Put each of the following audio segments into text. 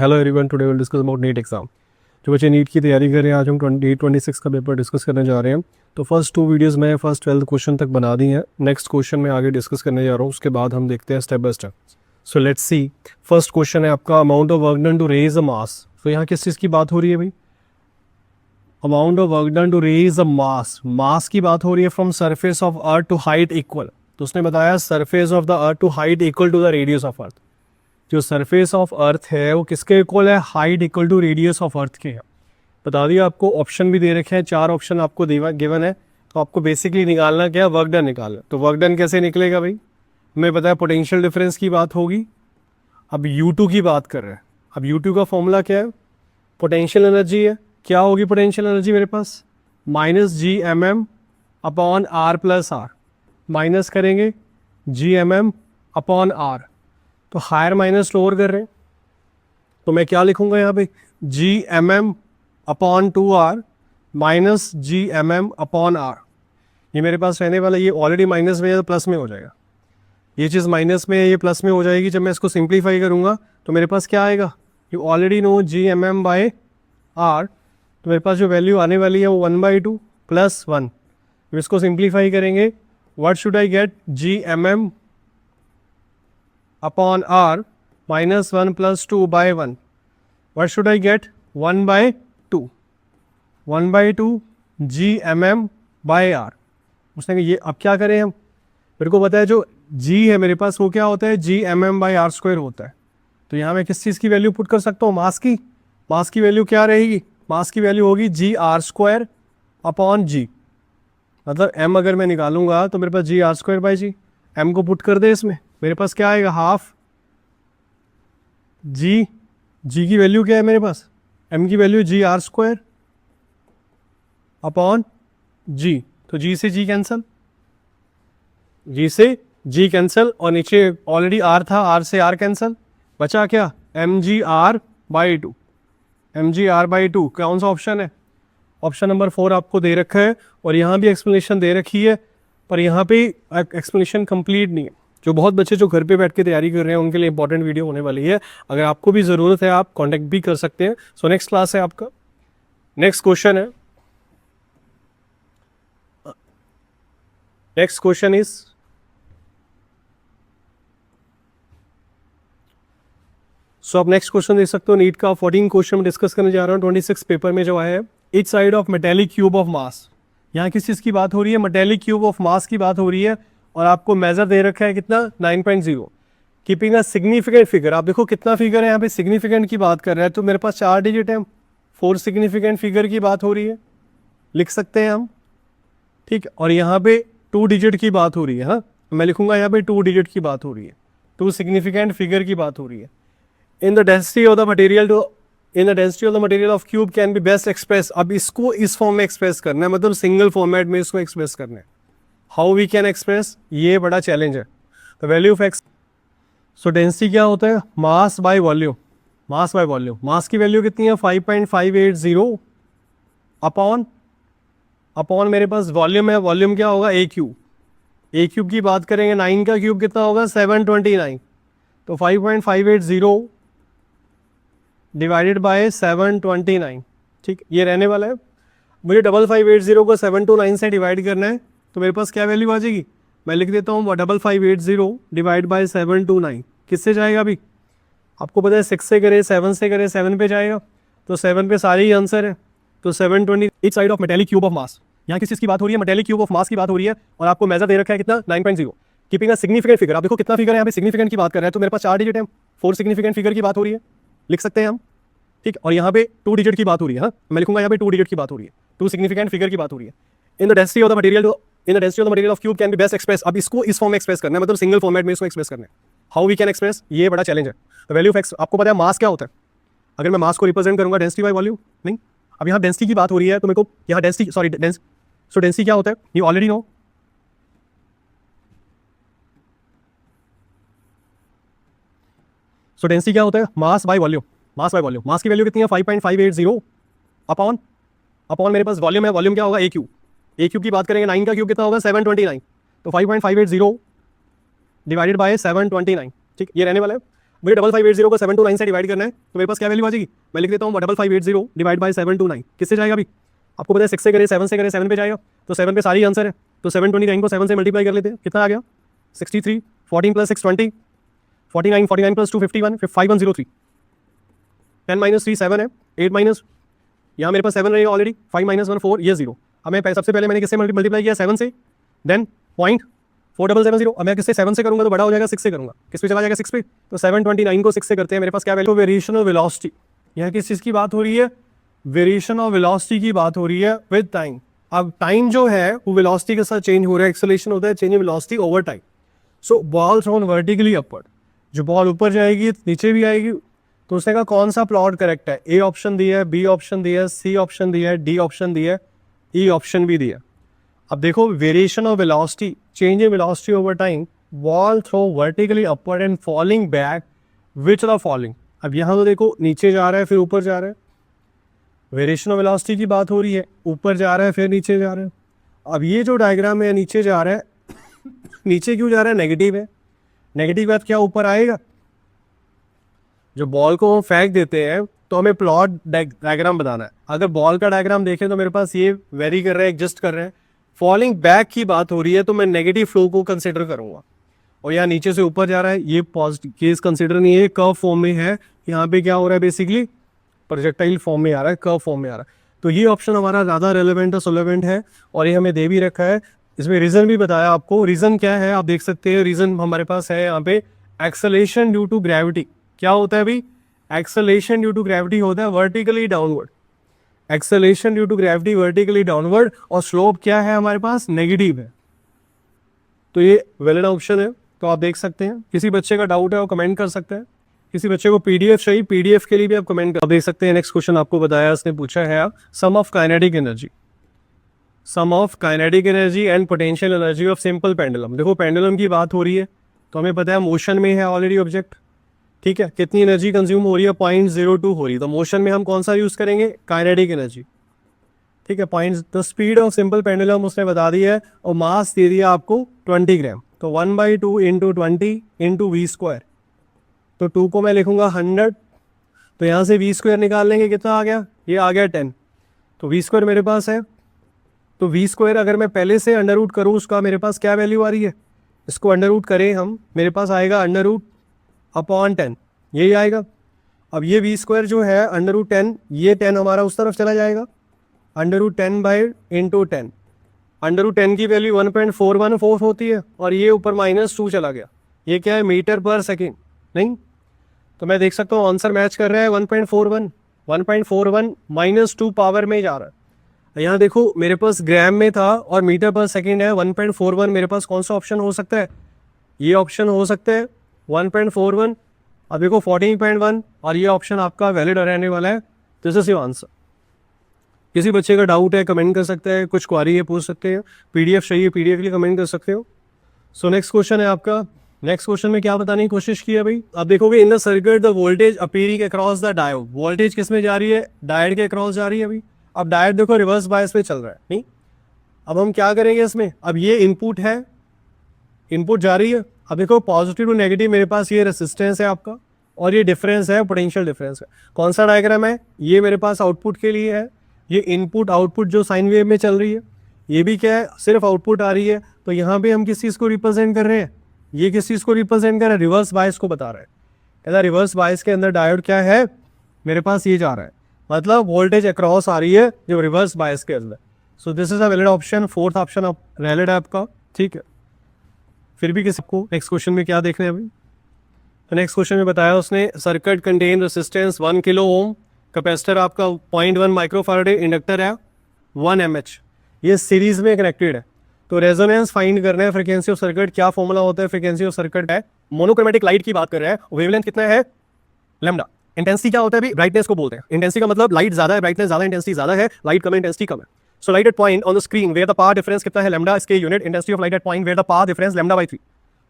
Hello everyone, today will discuss about NEET exam. जो बच्चे NEET की तैयारी कर रहे हैं, आज हम 2026 का पेपर डिस्कस करने जा रहे हैं। तो फर्स्ट 2 वीडियोस में फर्स्ट 12 क्वेश्चन तक बना दी हैं। नेक्स्ट क्वेश्चन में आगे डिस्कस करने जा रहा हूँ, उसके बाद हम देखते हैं step by step. So let's see. First question है आपका, amount of work done to raise a mass. तो यहाँ किस चीज़ की बात हो रही है भाई? Amount of work done to raise a mass. Mass की बात हो रही है from surface of earth to height equal. तो उसने बताया surface of the earth to height equal to the radius of earth. जो सरफेस ऑफ अर्थ है वो किसके इक्वल है? Height equal to radius of earth के है। बता दिया आपको, ऑप्शन भी दे रखे हैं, 4 ऑप्शन आपको गिवन है। तो आपको बेसिकली निकालना क्या है? वर्क डन निकालना। तो वर्क डन कैसे निकलेगा भाई? हमें पता है पोटेंशियल डिफरेंस की बात होगी। अब U2 की बात कर रहे हैं। अब U2 का फॉर्मूला क्या है? पोटेंशियल एनर्जी है। क्या होगी पोटेंशियल एनर्जी मेरे पास? -Gmm upon R plus R. Minus करेंगे Gmm अपॉन आर। तो हायर माइनस लोअर कर रहे हैं, तो मैं क्या लिखूंगा यहाँ पे? Gmm upon 2R minus Gmm upon R। ये मेरे पास रहने वाला, ये ऑलरेडी माइनस में है तो प्लस में हो जाएगा। ये चीज़ माइनस में है, ये प्लस में हो जाएगी। जब मैं इसको सिंप्लीफाई करूँगा तो मेरे पास क्या आएगा? You already know Gmm by R। तो मेरे पास जो वैल्यू आने वाली है वो 1/2 प्लस 1। तो इसको सिंप्लीफाई करेंगे, what should I gate? Gmm upon R minus 1 plus 2 by 1. What should I get? 1/2. 1/2 Gmm by R. उसने कहा ये अब क्या करें हम? मेरे को पता है जो G है मेरे पास वो क्या होता है? Gmm by R स्क्वायर होता है। तो यहाँ मैं किस चीज़ की वैल्यू पुट कर सकता हूँ? मास की। मास की वैल्यू क्या रहेगी? मास की वैल्यू होगी Gr स्क्वायर अपॉन G। मतलब M अगर मैं निकालूंगा तो मेरे पास Gr square by G। M को पुट कर दे इसमें, मेरे पास क्या आएगा? हाफ G की वैल्यू क्या है मेरे पास? M की value Gr square upon G। तो G से G कैंसल, G से G कैंसल, और नीचे ऑलरेडी R था, R से R कैंसल, बचा क्या? Mgr/2। Mgr/2 कौन सा ऑप्शन है? ऑप्शन नंबर 4 आपको दे रखा है, और यहाँ भी एक्सप्लेनेशन दे रखी है, पर यहाँ पे एक्सप्लेनेशन कंप्लीट नहीं है। जो बहुत बच्चे जो घर पे बैठ के तैयारी कर रहे हैं उनके लिए इंपॉर्टेंट वीडियो होने वाली है। अगर आपको भी ज़रूरत है आप कांटेक्ट भी कर सकते हैं। सो नेक्स्ट क्लास है आपका। नेक्स्ट क्वेश्चन है, नेक्स्ट क्वेश्चन इज आप नेक्स्ट क्वेश्चन देख सकते हो। नीट का 14 क्वेश्चन में डिस्कस करने जा रहा हूँ। 26 पेपर में जो आया है, each side of metallic cube of mass. यहाँ किस चीज़ की बात हो रही है? मेटेलिक क्यूब ऑफ मास की बात हो रही है, और आपको मेजर दे रखा है कितना? 9.0। Keeping a significant figure. आप देखो कितना फिगर है यहाँ पे, सिग्निफिकेंट की बात कर रहा है, तो मेरे पास 4 डिजिट है, 4 सिग्निफिकेंट फिगर की बात हो रही है, लिख सकते हैं हम, ठीक। और यहाँ पे 2 डिजिट की बात हो रही है। हाँ, मैं लिखूंगा यहाँ पे 2 डिजिट की बात हो रही है, 2 सिग्निफिकेंट फिगर की बात हो रही है। In the density of the material to in the density of the material of cube can be best express. अब इसको इस फॉर्म में एक्सप्रेस करना है, मतलब सिंगल फॉर्मेट में इसको एक्सप्रेस करना है। How we can express? ये बड़ा चैलेंज है। The value of x. So density क्या होता है? Mass by volume. Mass by volume. Mass की वैल्यू कितनी है? 5.580 अपॉन मेरे पास वॉल्यूम है। वॉल्यूम क्या होगा? ए क्यूब। ए क्यूब की बात करेंगे, 9 का क्यूब कितना होगा? 729। तो 5.580 डिवाइडेड बाय 729, ठीक, ये रहने वाला है। मुझे 5580 को 729 से डिवाइड करना है, तो मेरे पास क्या वैल्यू आ जाएगी? मैं लिख देता हूँ 5580 डिवाइड बाय 729। किससे जाएगा अभी? आपको पता है 6 से करे, 7 से करे, 7 पे जाएगा, तो 7 पे सारे ही आंसर है। तो 720 each side of metallic cube of mass. यहाँ किस चीज़ की बात हो रही है? मेटेलिक क्यूब ऑफ मास की बात हो रही है, और आपको मेजर दे रखा है कितना? 9.0। Keeping a significant figure. आप देखो कितना फिगर है यहाँ पे, सिग्निफिकेंट की बात कर रहा है, तो मेरे पास 4 डिजिट है, 4 सिग्निफिकेंट फिगर की बात हो रही है, लिख सकते हैं हम, ठीक। और यहाँ पे 2 डिजिट की बात हो रही है। हाँ, मैं लिखूंगा यहाँ पे 2 डिजिट की बात हो रही है, 2 सिग्निफिकेंट फिगर की बात हो रही है। In the density of the material of cube can be best express. अब इसको इस फॉर्म में एक्सप्रेस करना है, मतलब सिंगल फॉर्मेट में इसको एक्सप्रेस करना है। How we can express? ये बड़ा चैलेंज है। The value of X. आपको पता है मास क्या होता है? अगर मैं मास को रिप्रेजेंट करूंगा डेंसिटी बाय वॉल्यूम, नहीं। अब यहाँ डेंसिटी की बात हो रही है, तो मेरे को यहाँ डेंसिटी, सॉरी सो डेंसिटी क्या होता है? You already know. So density क्या होता है? Mass by volume. Mass by volume. Mass की वैल्यू कितनी है? 5.580 अपॉन मेरे पास वॉल्यूम है। वॉल्यूम क्या होगा? ए क्यूब। ए क्यूब की बात करेंगे, 9 का क्यूब कितना होगा? 729। तो 5.580 डिवाइडेड बाय 729, ठीक, ये रहने वाला है। मुझे 5580 को 729 से डिवाइड करना है, तो मेरे पास क्या वैल्यू आ जाएगी, मैं लिख देता हूँ 5580 डिवाइड बाई 729, किससे जाएगा अभी, आपको पता है 6 से करें 7 से करें 7 पे जाएगा, तो 7 पे सारी आंसर है, तो 729 को 7 से मल्टीप्लाई कर लेते हैं, कितना आ गया 63, 14 प्लस 6 20, 49, 49 प्लस 2 51, 5103, 10 माइनस 3 7 है, 8 माइनस यहाँ मेरे पास 7 रहेगा ऑलरेडी, 5 माइनस 1 4, ये 0। अब मैं सबसे पहले मैंने किससे मल्टीप्लाई किया 7 से, देन 0.4770, अब मैं किससे 7 से करूंगा तो बड़ा हो जाएगा 6 से करूंगा, किस पे चला जाएगा 6 पे, तो 729 को 6 से करते हैं, मेरे पास क्या वैल्यू, वेरिएशन ऑफ वेलोसिटी, यहाँ किस चीज़ की बात हो रही है, वेरिएशन ऑफ वेलोसिटी की बात हो रही है विद टाइम। अब टाइम जो है वो वेलोसिटी के साथ चेंज हो रहा है, एक्सेलरेशन होता है change in velocity over time. So ball thrown vertically upward, जो बॉल ऊपर जाएगी नीचे भी आएगी, तो उसने कहा कौन सा प्लॉट करेक्ट है, ए ऑप्शन दिया है, बी ऑप्शन दिया है, सी ऑप्शन दिया है, डी ऑप्शन दिया है, ई ऑप्शन भी दिया। अब देखो variation of velocity, change in velocity over time, ball throw vertically upward and falling back, which are falling. अब यहाँ तो देखो नीचे जा रहा है फिर ऊपर जा रहा है, वेरिएशन ऑफ वेलोसिटी की बात हो रही है, ऊपर जा रहा है फिर नीचे जा रहा है। अब ये जो डायग्राम है नीचे जा रहा है, नीचे क्यों जा रहा है, नेगेटिव है, नेगेटिव बात क्या ऊपर आएगा, जो बॉल को हम फेंक देते हैं तो हमें प्लॉट डायग्राम बताना है। अगर बॉल का डायग्राम देखें तो मेरे पास ये वेरी कर रहे हैं, एडजस्ट कर रहे हैं, फॉलिंग बैक की बात हो रही है तो मैं नेगेटिव फ्लो को कंसिडर करूंगा, और यहाँ नीचे से ऊपर जा रहा है ये पॉजिटिव केस कंसिडर नहीं है, कर्व फॉर्म में है, यहाँ पे क्या हो रहा है बेसिकली प्रोजेक्टाइल फॉर्म में आ रहा है, कर्व फॉर्म में आ रहा है, तो ये ऑप्शन हमारा ज़्यादा रेलेवेंट और सोलेवेंट है, और ये हमें दे भी रखा है, इसमें रीज़न भी बताया आपको। रीज़न क्या है आप देख सकते हैं, रीज़न हमारे पास है यहाँ पे, एक्सेलेरेशन ड्यू टू ग्रेविटी। क्या होता है अभी, एक्सेलेरेशन ड्यू टू ग्रेविटी होता है vertically downward, acceleration due to gravity vertically downward, और स्लोप क्या है हमारे पास, नेगेटिव है, तो ये वैलिड ऑप्शन है। तो आप देख सकते हैं, किसी बच्चे का डाउट है वो कमेंट कर सकते हैं, किसी बच्चे को पीडीएफ चाहिए पीडीएफ के लिए भी आप कमेंट कर देख सकते हैं। नेक्स्ट क्वेश्चन आपको बताया, उसने पूछा है sum of kinetic energy, sum of kinetic energy and potential energy of simple pendulum. देखो पेंडुलम की बात हो रही है तो हमें पता है मोशन में है ऑलरेडी ऑब्जेक्ट, ठीक है, कितनी एनर्जी कंज्यूम हो रही है, 0.02 हो रही है, तो मोशन में हम कौन सा यूज करेंगे, काइनेटिक एनर्जी, ठीक है, point. The speed of simple pendulum उसने बता दी है, और मास दे दिया आपको 20 ग्राम, तो 1/2 इंटू 20 इंटू वी स्क्वायर, तो 2 को मैं लिखूंगा 100, तो यहाँ से वी स्क्वायर निकाल लेंगे, कितना आ गया, ये आ गया 10, तो वी स्क्वायर मेरे पास है, तो वी स्क्वायर अगर मैं पहले से अंडर रूट करूँ उसका मेरे पास क्या वैल्यू आ रही है, इसको अंडर रूट करें हम, मेरे पास आएगा अंडर रूट अपॉन 10, यही आएगा। अब ये वी स्क्वायर जो है अंडर रूट 10, ये 10 हमारा उस तरफ चला जाएगा, under root 10 by into 10, under root 10 की वैल्यू 1.414 होती है, और ये ऊपर -2 चला गया, ये क्या है मीटर पर सेकेंड, नहीं, तो मैं देख सकता हूँ आंसर मैच कर रहा है 1.41, 1.41 -2 पावर में जा रहा है। यहाँ देखो मेरे पास ग्राम में था और मीटर पर सेकेंड है, 1.41 मेरे पास कौन सा ऑप्शन हो सकता है, ये ऑप्शन हो सकता है 1.41, अब देखो 14.1, और ये ऑप्शन आपका वैलिड रहने वाला है, दिस इज योर आंसर। किसी बच्चे का डाउट है कमेंट कर सकते हैं, कुछ क्वारी है पूछ सकते हैं, पीडीएफ चाहिए पीडीएफ के लिए कमेंट कर सकते हो। सो नेक्स्ट क्वेश्चन है आपका, नेक्स्ट क्वेश्चन में क्या बताने की कोशिश की है भाई, आप देखोगे in the circuit the voltage appearing across the diode, voltage किस में जा रही है, डायोड के अक्रॉस जा रही है अभी। अब डायोड देखो रिवर्स बायस पे चल रहा है, नहीं, अब हम क्या करेंगे इसमें, अब ये इनपुट है, इनपुट जा रही है, अब देखो पॉजिटिव टू नेगेटिव मेरे पास ये रेसिस्टेंस है आपका, और ये डिफरेंस है पोटेंशियल डिफरेंस है। कौन सा डायग्राम है, ये मेरे पास आउटपुट के लिए है, ये इनपुट आउटपुट जो साइन वेव में चल रही है, ये भी क्या है सिर्फ आउटपुट आ रही है, तो यहाँ पे हम किस चीज़ को रिप्रेजेंट कर रहे हैं, ये किस चीज़ को रिप्रेजेंट कर रहा है, रिवर्स बायस को बता रहा है। कहता रिवर्स बायस के अंदर डायोड क्या है, मेरे पास ये जा रहा है, मतलब वोल्टेज अक्रॉस आ रही है जो रिवर्स बायस के अंदर। So this is a valid option, fourth option valid है आपका, ठीक है। फिर भी किसी को नेक्स्ट क्वेश्चन में क्या देखना है अभी, तो नेक्स्ट क्वेश्चन में बताया उसने circuit contain resistance 1 kilo ohm, capacitor आपका 0.1 माइक्रोफैराड, इंडक्टर है 1 mH, ये सीरीज में कनेक्टेड है। तो रेजोनेंस फाइंड करना है, फ्रीक्वेंसी ऑफ सर्किट क्या फॉर्मूला होता है, फ्रीक्वेंसी ऑफ सर्किट है, मोनोक्रोमेटिक लाइट की बात कर रहे हैं, वेवलेंथ कितना है लैम्डा, इंटेंसिटी क्या होता है अभी, ब्राइटनेस को बोलते हैं, इंटेंसिटी का मतलब लाइट ज्यादा है, ब्राइटनेस ज्यादा, इंटेंसिटी ज्यादा है, लाइट कम है, इंटेंसिटी कम है। So light at point on the screen where the power difference कितना है लैम्डा, इसके unit intensity of light at point where the power difference λ/3,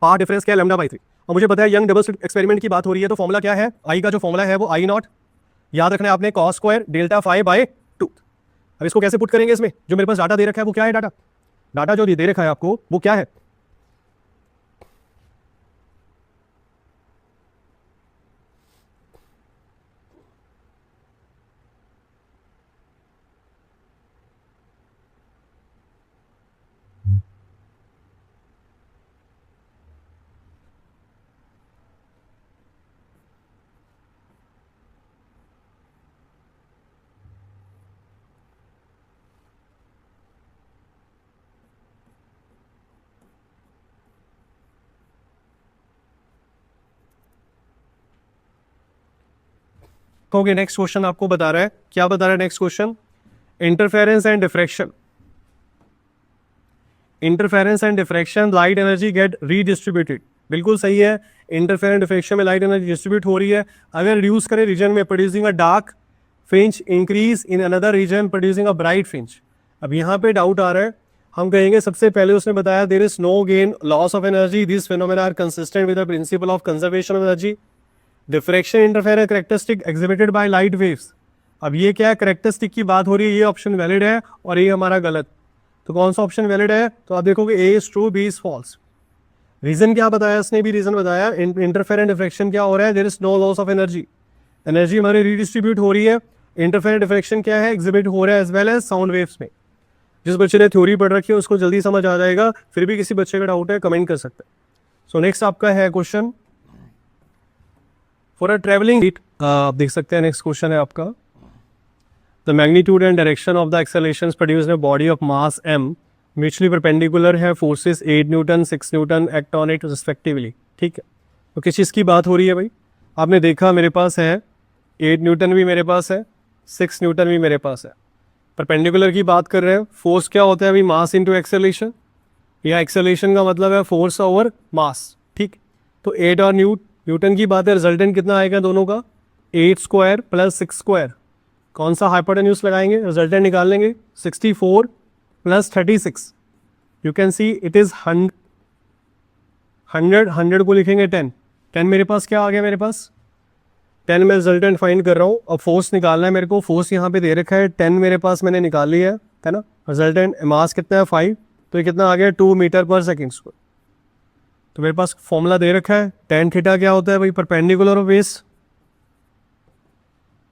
power difference क्या है λ/3। और मुझे पता है यंग डबल स्लिट एक्सपेरिमेंट की बात हो रही है, तो फॉर्मूला क्या है, आई का जो फॉर्मूला है वो I0, याद रखना है आपने, cos square delta phi by 2। अब इसको कैसे पुट करेंगे, इसमें जो मेरे पास डाटा दे रखा है वो क्या है, डाटा जो दे रखा है आपको वो क्या है, देखोगे नेक्स्ट क्वेश्चन आपको बता रहा है, क्या बता रहा है next question, interference and diffraction. Interference and diffraction, light energy get redistributed, बिल्कुल सही है। इंटरफेरेंस डिफ्रैक्शन में लाइट एनर्जी डिस्ट्रीब्यूट हो रही है। अगर रिड्यूस करें रीजन में, producing a dark fringe, increase in another region producing a bright fringe. अब यहाँ पे डाउट आ रहा है, हम कहेंगे सबसे पहले उसने बताया there is no gain loss of energy, this phenomena are consistent with the principle of conservation of energy. Diffraction interference characteristic exhibited by light waves. अब ये क्या है, कैरेक्टरिस्टिक की बात हो रही है, ये ऑप्शन वैलिड है और ये हमारा गलत। तो कौन सा ऑप्शन वैलिड है, तो आप देखोगे A is true, B is false. Reason क्या बताया इसने, भी रीजन बताया, इंटरफेरेंस डिफ्रैक्शन क्या हो रहा है, there is no loss of energy, energy हमारी रीडिस्ट्रीब्यूट हो रही है। इंटरफेरेंस डिफ्रैक्शन क्या है, एग्जिबिट हो रहा है as well as sound waves में। जिस बच्चे ने थ्योरी पढ़ रखी है उसको जल्दी समझ आ जाएगा, फिर भी किसी बच्चे का डाउट है कमेंट कर सकते हैं। सो नेक्स्ट आपका है क्वेश्चन फॉर अ ट्रेवलिंग, आप देख सकते हैं नेक्स्ट क्वेश्चन है आपका, the magnitude and direction of the accelerations produced in a body of mass m mutually perpendicular है, forces 8 newton 6 newton act on it respectively. ठीक है, तो किस चीज़ की बात हो रही है भाई, आपने देखा मेरे पास है 8 न्यूटन भी मेरे पास है, 6 न्यूटन भी मेरे पास है। परपेंडिकुलर की बात कर रहे हैं, फोर्स क्या होता है अभी, मास इंटू एक्सेलरेशन, या एक्सेलरेशन का मतलब है फोर्स ओवर मास। ठीक, तो 8 और न्यूटन की बात है, रिजल्टेंट कितना आएगा दोनों का, 8 स्क्वायर प्लस 6 स्क्वायर। कौन सा हाइपोटेन्यूज लगाएंगे, रिजल्टेंट निकाल लेंगे, 64 plus 36, you can see it is 100 को लिखेंगे 10 मेरे पास क्या आ गया, मेरे पास 10 में रिजल्टेंट फाइंड कर रहा हूँ। अब फोर्स निकालना है मेरे को, फोर्स यहाँ पे दे रखा है 10 मेरे पास मैंने निकाल लिया है ना। रिजल्टेंट मास कितना है 5, तो ये कितना आ गया 2 मीटर पर सेकेंड स्क्वायर। तो मेरे पास फॉर्मूला दे रखा है, tan थीटा क्या होता है भाई, परपेंडिकुलर ऑफ बेस।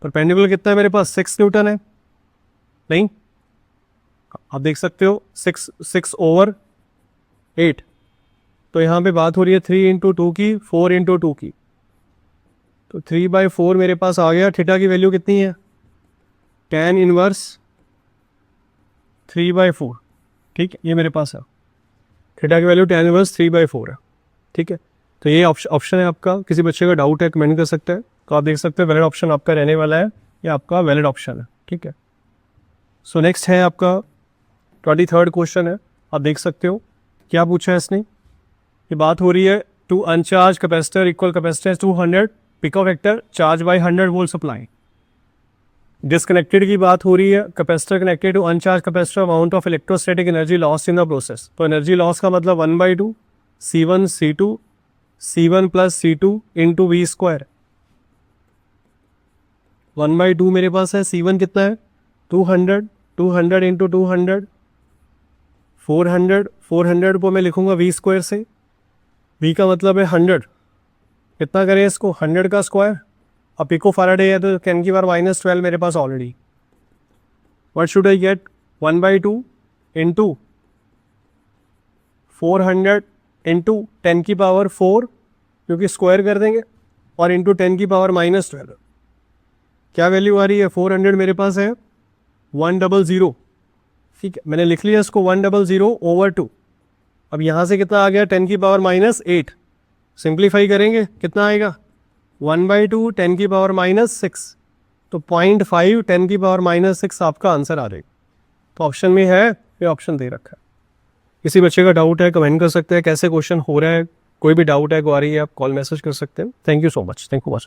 परपेंडिकुलर कितना है मेरे पास, 6 न्यूटन है, नहीं आप देख सकते हो 6 ओवर 8। तो यहाँ पे बात हो रही है 3 इंटू 2 की, 4 इंटू 2 की, तो 3/4 मेरे पास आ गया। थीटा की वैल्यू कितनी है, tan इनवर्स 3/4। ठीक है, ये मेरे पास है, थीटा की वैल्यू tan इनवर्स 3/4 है। ठीक है, तो ये ऑप्शन है आपका। किसी बच्चे का डाउट है कमेंट कर सकते हैं, तो आप देख सकते हैं वैलिड ऑप्शन आपका रहने वाला है, ये आपका वैलिड ऑप्शन है। ठीक है, सो नेक्स्ट है आपका 23rd क्वेश्चन है, आप देख सकते हो क्या पूछा है इसने। ये बात हो रही है two uncharged capacitor equal capacitance 200 picofarad charged by 100 volt supply. Disconnected की बात हो रही है, capacitor connected to uncharged capacitor, amount of electrostatic energy lost in the process. तो एनर्जी लॉस का मतलब 1/2 C1 C2 C1 plus C2 into we square. 1/2 मेरे पास है, C1 कितना है 200 इंटू 200 400 को मैं लिखूंगा वी स्क्वायर से, वी का मतलब है 100, कितना करें इसको 100 का स्क्वायर। अब पिको फैराडे है तो 10 की पावर -12 मेरे पास already. What should I get, 1/2 into 400 into 10 की पावर 4, क्योंकि स्क्वायर कर देंगे, और इंटू 10 की पावर -12। क्या वैल्यू आ रही है, 400 मेरे पास है 100। ठीक है, मैंने लिख लिया इसको 100/2। अब यहाँ से कितना आ गया 10 की पावर -8, सिंप्लीफाई करेंगे कितना आएगा 1/2 10 की पावर -6, तो 0.5 10 की पावर -6 आपका आंसर आ जाएगा। तो ऑप्शन में है, ये ऑप्शन दे रखा है। किसी बच्चे का डाउट है कमेंट कर सकते हैं, कैसे क्वेश्चन हो रहा है, कोई भी डाउट है क्वेरी है आप कॉल मैसेज कर सकते हैं। Thank you so much, thank you.